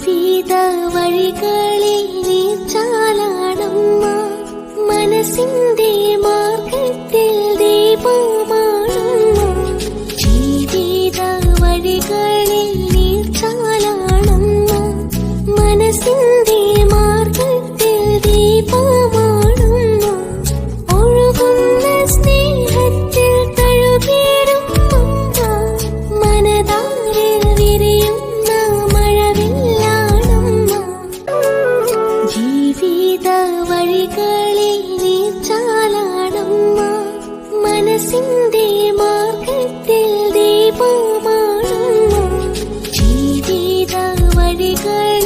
ജീവിത വഴികളിൽ നീച്ചാലാടമ്മ മനസ്സിന്റെ മാർഗത്തിൽ ദീപമാണമ്മ ജീവിത വഴികളിൽ നീച്ചാലാടമ്മ മനസ്സിന്റെ മാർഗത്തിൽ ദീപമാണമ്മ ഒഴുകുന്ന സ്നേഹത്തിൽ തഴുകിടും അമ്മ മനതാരിൽ വിരിയുന്ന മഴവില്ലാണമ്മ ജീവിത വഴികളിൽ നീച്ചാലാടമ്മ മനസ്സിന്റെ മാർഗത്തിൽ ദീപമാണമ്മ ജീവിത വഴികൾ